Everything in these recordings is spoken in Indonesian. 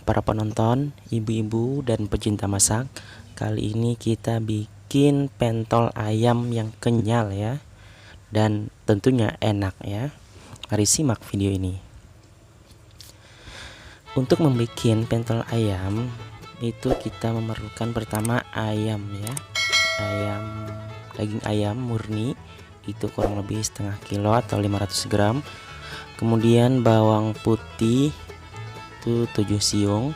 para penonton, ibu-ibu dan pecinta masak, kali ini kita bikin pentol ayam yang kenyal ya, dan tentunya enak ya. Mari simak video ini. Untuk membuat pentol ayam itu kita memerlukan pertama ayam ya, daging ayam murni itu kurang lebih setengah kilo atau 500 gram. Kemudian bawang putih itu 7 siung.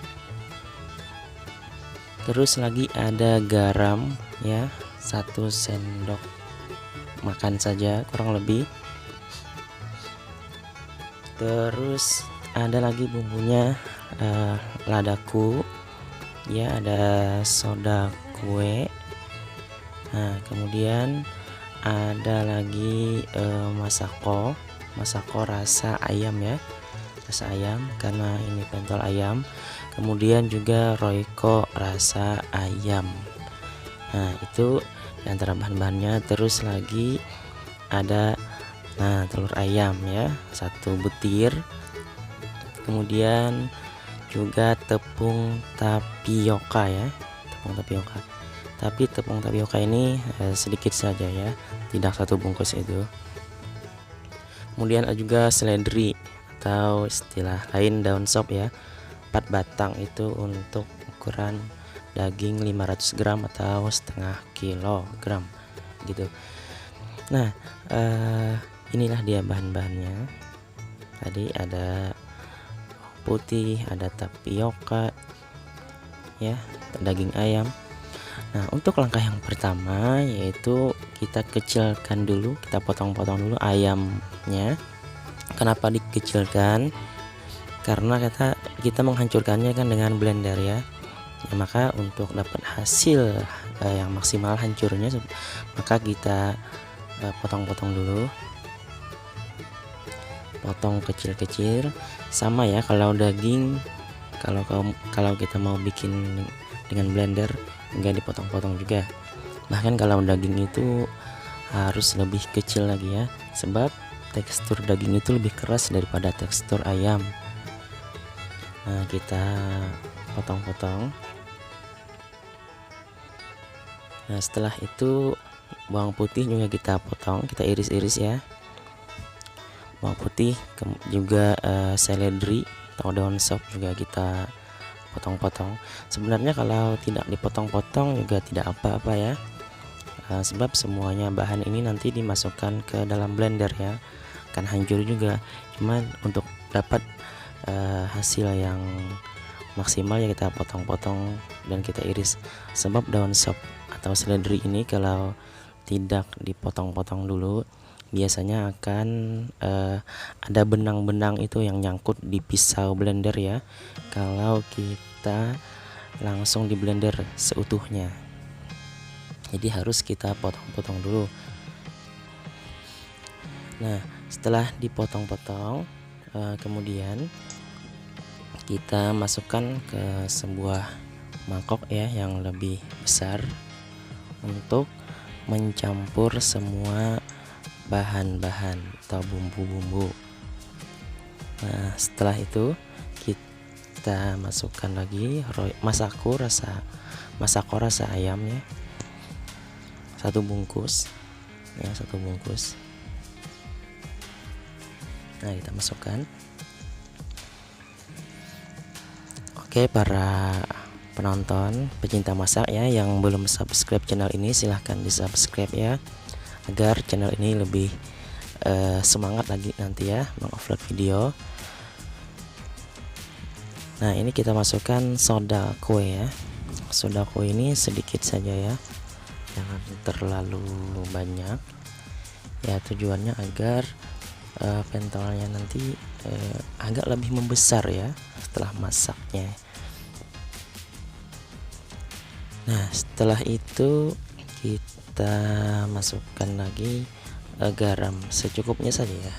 Terus lagi ada garam ya, 1 sendok makan saja kurang lebih. Terus ada lagi bumbunya, ladaku ya, ada soda kue. Nah kemudian ada lagi masako rasa ayam ya, rasa ayam karena ini pentol ayam. Kemudian juga royco rasa ayam. Nah itu antara bahan-bahannya. Terus lagi ada telur ayam ya, 1 butir. Kemudian juga tepung tapioka ya, tepung tapioka. Tapi tepung tapioka ini sedikit saja ya, tidak 1 bungkus itu. Kemudian ada juga seledri atau istilah lain daun sop ya, 4 batang itu untuk ukuran daging 500 gram atau setengah kilogram gitu. Nah inilah dia bahan-bahannya. Tadi ada putih, ada tapioka ya, daging ayam. Nah untuk langkah yang pertama yaitu kita kecilkan dulu, kita potong-potong dulu ayamnya. Kenapa dikecilkan? Karena kita menghancurkannya kan dengan blender ya. Nah, maka untuk dapat hasil yang maksimal hancurnya, maka kita potong-potong dulu, potong kecil-kecil. Sama ya kalau daging, kalau kita mau bikin dengan blender enggak dipotong-potong juga. Bahkan kalau daging itu harus lebih kecil lagi ya, sebab tekstur daging itu lebih keras daripada tekstur ayam. Nah kita potong-potong. Nah setelah itu bawang putih juga kita potong, kita iris-iris ya, bawang putih. Juga seledri atau daun sop juga kita potong-potong. Sebenarnya kalau tidak dipotong-potong juga tidak apa-apa ya, sebab semuanya bahan ini nanti dimasukkan ke dalam blender ya, akan hancur juga. Cuman untuk dapat hasil yang maksimal ya kita potong-potong dan kita iris. Sebab daun sop atau seledri ini kalau tidak dipotong-potong dulu biasanya akan ada benang-benang itu yang nyangkut di pisau blender ya, kalau kita langsung di blender seutuhnya. Jadi harus kita potong-potong dulu. Nah setelah dipotong-potong, kemudian kita masukkan ke sebuah mangkok ya yang lebih besar untuk mencampur semua bahan-bahan atau bumbu-bumbu. Nah setelah itu kita masukkan lagi masako rasa ayam ya, 1 bungkus ya, 1 bungkus. Nah kita masukkan. Oke para penonton, pecinta masak ya, yang belum subscribe channel ini silahkan di subscribe ya, agar channel ini lebih semangat lagi nanti ya mengupload video. Nah ini kita masukkan soda kue ya, soda kue ini sedikit saja ya, jangan terlalu banyak ya, tujuannya agar pentolnya nanti agak lebih membesar ya setelah masaknya. Nah setelah itu kita masukkan lagi garam secukupnya saja ya,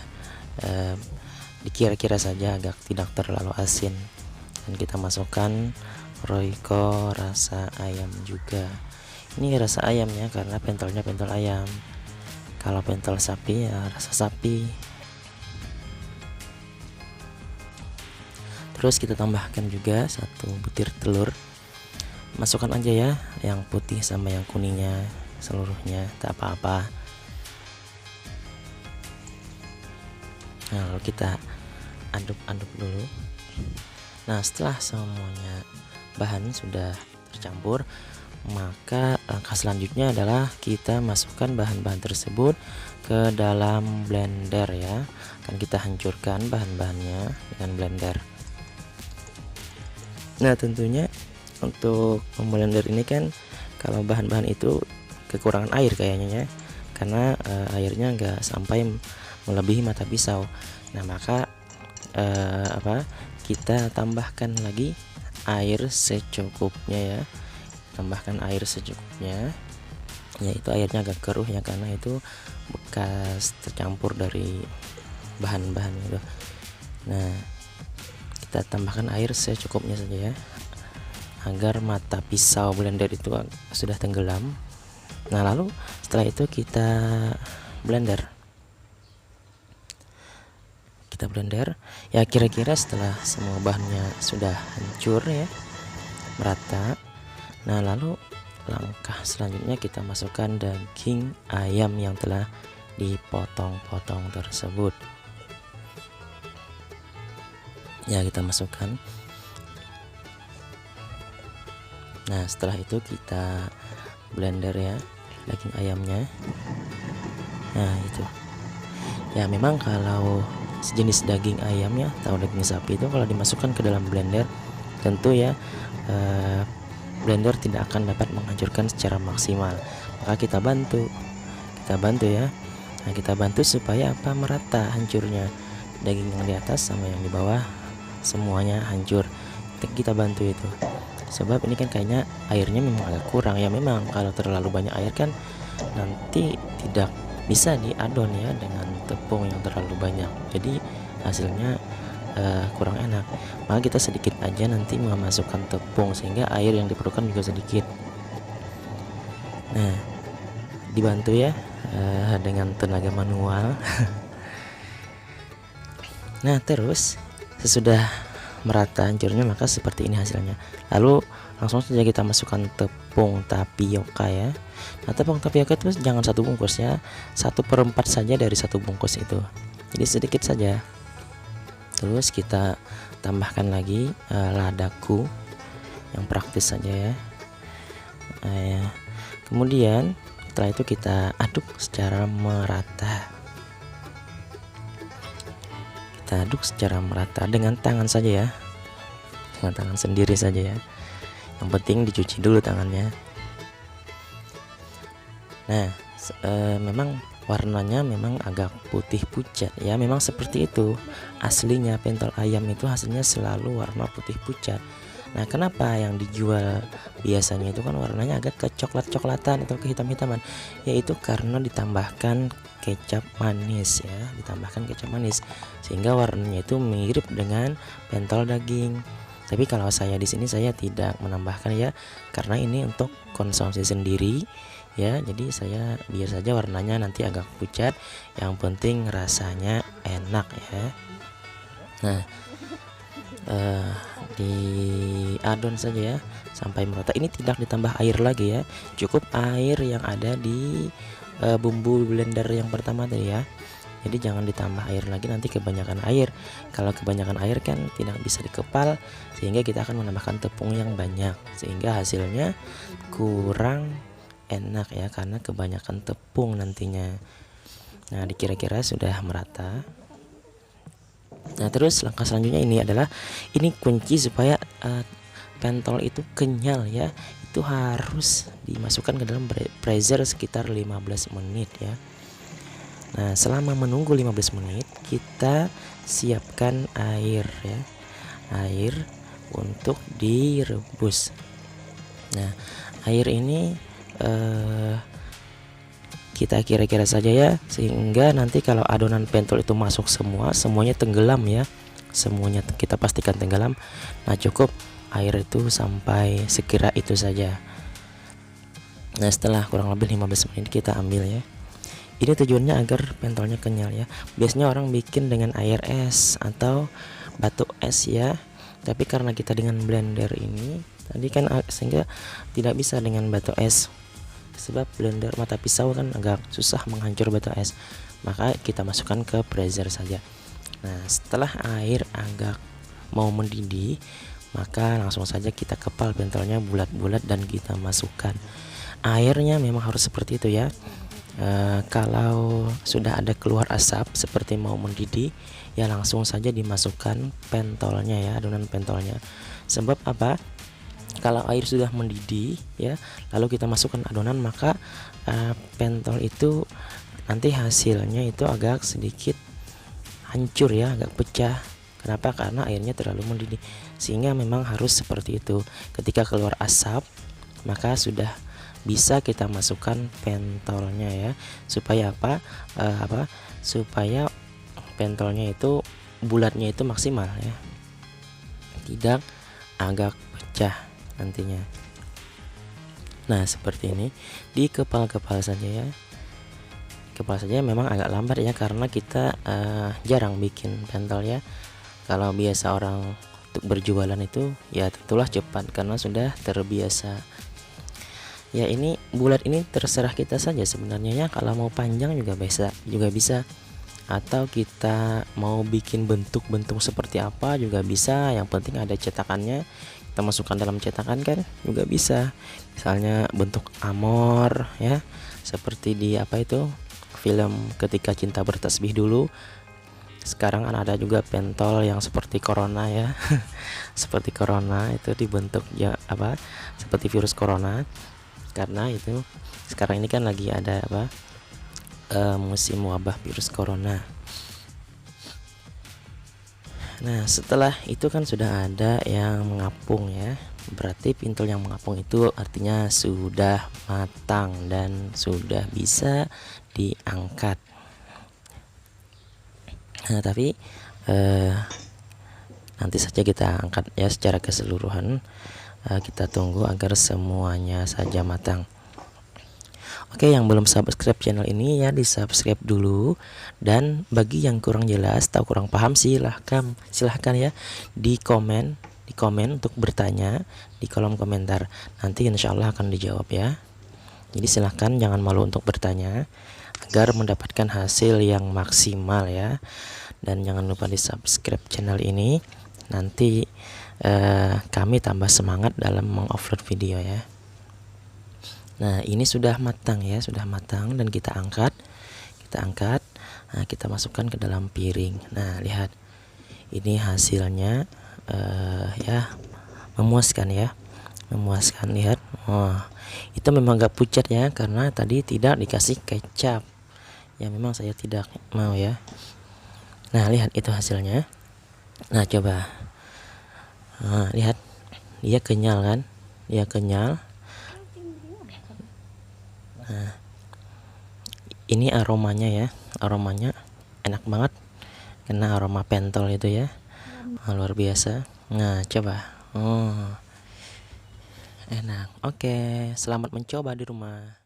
dikira-kira saja agar tidak terlalu asin. Dan kita masukkan royco rasa ayam juga. Ini rasa ayamnya karena pentolnya pentol ayam. Kalau pentol sapi ya rasa sapi. Terus kita tambahkan juga 1 butir telur. Masukkan aja ya yang putih sama yang kuningnya seluruhnya, tak apa-apa. Nah, lalu kita aduk-aduk dulu. Nah, setelah semuanya bahan sudah tercampur, maka langkah selanjutnya adalah kita masukkan bahan-bahan tersebut ke dalam blender ya. Akan kita hancurkan bahan-bahannya dengan blender. Nah, tentunya untuk memblender ini kan kalau bahan-bahan itu kekurangan air kayaknya ya, karena airnya enggak sampai melebihi mata pisau. Nah, maka kita tambahkan lagi air secukupnya ya. Tambahkan air secukupnya, yaitu airnya agak keruh ya, karena itu bekas tercampur dari bahan-bahan itu. Nah, kita tambahkan air secukupnya saja ya, agar mata pisau blender itu sudah tenggelam. Nah, lalu setelah itu kita blender ya, kira-kira setelah semua bahannya sudah hancur ya, merata. Nah, lalu langkah selanjutnya kita masukkan daging ayam yang telah dipotong-potong tersebut ya, kita masukkan. Nah, setelah itu kita blender ya daging ayamnya. Nah, itu ya, memang kalau sejenis daging ayam ya atau daging sapi itu kalau dimasukkan ke dalam blender, tentu ya blender tidak akan dapat menghancurkan secara maksimal. Maka kita bantu ya. Nah, kita bantu supaya merata hancurnya daging yang di atas sama yang di bawah, semuanya hancur. Kita bantu itu, sebab ini kan kayaknya airnya memang agak kurang ya. Memang kalau terlalu banyak air kan nanti tidak bisa diadon ya dengan tepung yang terlalu banyak, jadi hasilnya kurang enak. Maka kita sedikit aja nanti memasukkan tepung sehingga air yang diperlukan juga sedikit. Nah, dibantu ya dengan tenaga manual. Nah, terus sesudah merata hancurnya, maka seperti ini hasilnya. Lalu langsung saja kita masukkan tepung tapioka ya. Nah, tepung tapioka itu jangan 1 bungkus ya, 1/4 saja dari 1 bungkus itu, jadi sedikit saja. Terus kita tambahkan lagi ladaku yang praktis saja ya. Kemudian setelah itu kita aduk secara merata. Kita aduk secara merata dengan tangan saja ya, dengan tangan sendiri saja ya. Yang penting dicuci dulu tangannya. Nah, memang warnanya memang agak putih pucat ya, memang seperti itu aslinya. Pentol ayam itu hasilnya selalu warna putih pucat. Nah, kenapa yang dijual biasanya itu kan warnanya agak ke coklat-coklatan atau ke hitam-hitaman, yaitu karena ditambahkan kecap manis ya, ditambahkan kecap manis sehingga warnanya itu mirip dengan pentol daging. Tapi kalau saya di sini saya tidak menambahkan ya, karena ini untuk konsumsi sendiri ya, jadi saya biar saja warnanya nanti agak pucat, yang penting rasanya enak ya. Nah, diadon saja ya sampai merata. Ini tidak ditambah air lagi ya, cukup air yang ada di bumbu blender yang pertama tadi ya. Jadi jangan ditambah air lagi, nanti kebanyakan air. Kalau kebanyakan air kan tidak bisa dikepal, sehingga kita akan menambahkan tepung yang banyak sehingga hasilnya kurang enak ya, karena kebanyakan tepung nantinya. Nah, dikira-kira sudah merata. Nah, terus langkah selanjutnya ini adalah kunci supaya pentol itu kenyal ya. Itu harus dimasukkan ke dalam freezer sekitar 15 menit ya. Nah, selama menunggu 15 menit kita siapkan air ya, air untuk direbus. Nah, air ini kita kira-kira saja ya, sehingga nanti kalau adonan pentol itu masuk semuanya tenggelam ya, semuanya kita pastikan tenggelam. Nah, cukup air itu sampai sekira itu saja. Nah, setelah kurang lebih 15 menit kita ambil ya. Ini tujuannya agar pentolnya kenyal ya. Biasanya orang bikin dengan air es atau batu es ya. Tapi karena kita dengan blender ini tadi kan sehingga tidak bisa dengan batu es, sebab blender mata pisau kan agak susah menghancur batu es, maka kita masukkan ke freezer saja. Nah, setelah air agak mau mendidih, maka langsung saja kita kepal pentolnya bulat-bulat dan kita masukkan. Airnya memang harus seperti itu ya. Kalau sudah ada keluar asap seperti mau mendidih, ya langsung saja dimasukkan pentolnya ya, adonan pentolnya. Sebab apa? Kalau air sudah mendidih ya, lalu kita masukkan adonan, maka pentol itu nanti hasilnya itu agak sedikit hancur ya, agak pecah. Kenapa? Karena airnya terlalu mendidih. Sehingga memang harus seperti itu. Ketika keluar asap, maka sudah bisa kita masukkan pentolnya ya, supaya apa? Supaya pentolnya itu bulatnya itu maksimal ya, tidak agak pecah nantinya. Nah, seperti ini di kepal-kepal saja ya. Kepal saja memang agak lambat ya, karena kita jarang bikin pentol ya. Kalau biasa orang untuk berjualan itu ya tentulah cepat karena sudah terbiasa. Ya, ini bulat ini terserah kita saja sebenarnya ya. Kalau mau panjang juga bisa, atau kita mau bikin bentuk-bentuk seperti apa juga bisa. Yang penting ada cetakannya, kita masukkan dalam cetakan kan juga bisa. Misalnya bentuk amor ya, seperti di apa itu film Ketika Cinta Bertasbih dulu. Sekarang kan ada juga pentol yang seperti corona ya. Seperti corona itu dibentuk ya apa, seperti virus corona. Karena itu sekarang ini kan lagi ada musim wabah virus corona. Nah, setelah itu kan sudah ada yang mengapung ya, berarti pintul yang mengapung itu artinya sudah matang dan sudah bisa diangkat. Nah, tapi nanti saja kita angkat ya secara keseluruhan. Kita tunggu agar semuanya saja matang. Oke, yang belum subscribe channel ini ya di subscribe dulu. Dan bagi yang kurang jelas, tahu kurang paham, silahkan ya di komen untuk bertanya di kolom komentar. Nanti insya Allah akan dijawab ya. Jadi silahkan jangan malu untuk bertanya agar mendapatkan hasil yang maksimal ya. Dan jangan lupa di subscribe channel ini. Nanti kami tambah semangat dalam mengupload video ya. Nah, ini sudah matang ya, sudah matang dan kita angkat. Nah, kita masukkan ke dalam piring. Nah, lihat ini hasilnya ya, memuaskan ya, memuaskan. Lihat, itu memang gak pucat ya, karena tadi tidak dikasih kecap ya, memang saya tidak mau ya. Nah, lihat itu hasilnya. Nah, coba lihat, dia kenyal kan, dia kenyal. Nah, ini aromanya ya, aromanya enak banget, kena aroma pentol itu ya, luar biasa. Nah, coba, enak. Oke, selamat mencoba di rumah.